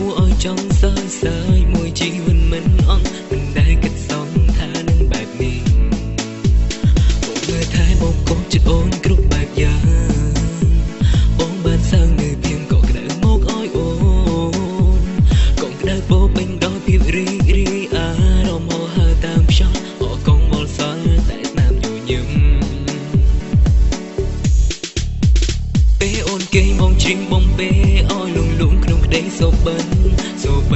ôi trong sơi sơi mùi chi mình on mìnhได้กัดสองท่านั้นแบบนี้ผมเมื่อท้ายบอกคงจะโอนกรุบแบบยาបងបានសាងនៅភៀងក៏ក្តៅមកអោយអូនកងក្តៅពោពេញដោយភាពរីករាយអារម្មណ៍ហោហើរតាមខ្យល់អកងវល់សល់តែស្នាមញញឹមពេលអូនគេមកជ្រៀងបំពេអោយលងលងក្នុងក្តីសូបិ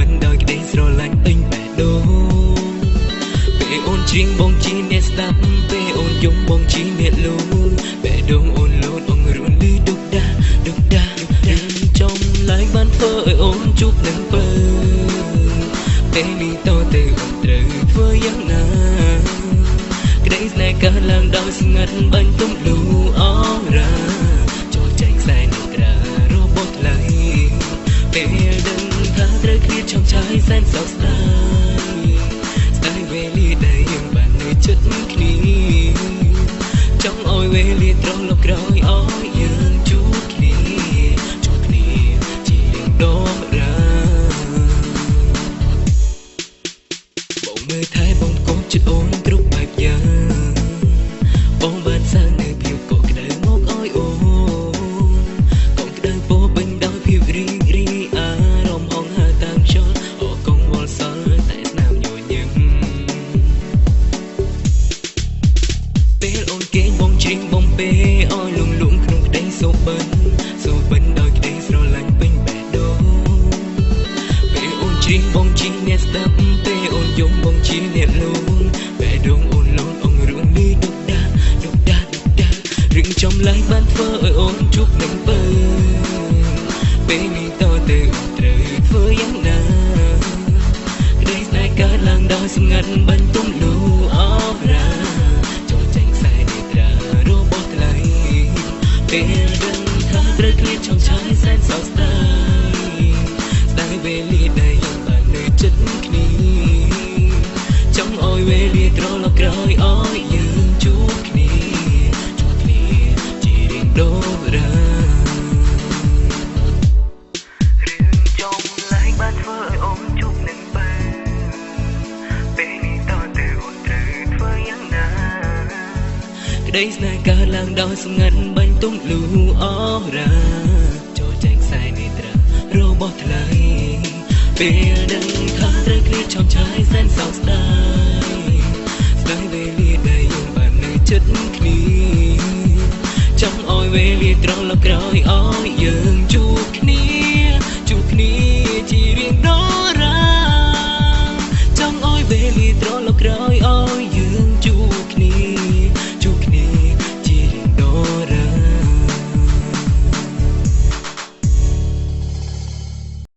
នដោយក្តីស្រឡាញ់ពេញបេះដូងពេលអូនជ្រៀងបងជីអ្នកស្ដាប់ពេលអូនយំបងជីអ្នកលូនបេះដូងអូនលោតអងរួនលឺឌុកដាចំឡើងបានធ្វើឲ្យអូនជួបនឹងពើពេលនេះតទៅអូនត្រូវធ្វើយ៉ាងណាក្តីស្នេហ៍កើតឡើងដោយស្ងាត់បាញ់ទុំលូអរ៉ាចូលចែកខ្សែនឹងក្រារបស់ថ្លៃពេលដឹងថាត្រូវឃ្លាតឆោមឆាយសែនសោកស្ដាយស្ដាយវេលាដែលយើងបាននៅជិតគ្នាចង់ឲ្យវេលាត្រឡប់ក្រោយឲ្យយើងជួបគ្នាជារៀងដរាបងមើលថែបងកុំចិត្តអូនគ្រប់បែបយ៉ាងបងបានសាងនៅភាពកក់ក្ដៅមកឲ្យអូនកងក្ដៅពោពេញដោយភាពរីករាយអារម្មណ៍ហងហើរតាមខ្យល់អកងវល់សល់តែស្នាមញញឹមពេលអូនគេងបងជ្រៀងបំពេអោយលងលងក្នុងក្តីសូបិនដោយក្តីស្រឡាញ់ពេញបេះដូងពេលអូនជ្រៀងបងជីអ្នកស្ដាប់ពេលអូនយំបងជីអ្នកលូនបេះដូងអូនលោតអងរួនលឺឌុកដារឿងចំឡើងបានធ្វើឲ្យអូនជួបនឹងពើពេលនេះតទៅអូនត្រូវធ្វើយ៉ាងណាក្តីស្នេហ៍កើតឡើងដោយស្ងាត់បាញ់ទុំលូអរ៉ាចូលចេញខ្សែនេត្រារបស់ថ្លៃពេលដឹងថាត្រូវឃ្លាតឆោមឆាយសែនសោកស្ដាយវេលាដែលយើងបាននៅជិតគ្នាចង់ឲ្យវេលាត្រឡប់ក្រោយឲ្យយើងជួបគ្នាជារៀងដរារឿងចំឡើងបានធ្វើឲ្យអូនជួបនឹងបើពេលនេះតទៅអូនត្រូវធ្វើយ៉ាងណាក្តីស្នេហ៍កើតឡើងដោយស្ងាត់បាញ់ទុំលូអរ៉ាចូលចែកខ្សែនេត្រារបស់ថ្លៃពេលដឹងថាត្រូវឃ្លាតឆោមឆាយសែនសោកស្ដាយវេលាដែលយើងបាននៅជិតគ្នាចង់ឲ្យវេលាត្រឡប់ក្រោយឲ្យយើងជួបគ្នាជារៀងដរាចង់ឲ្យវេលាត្រឡប់ក្រោយ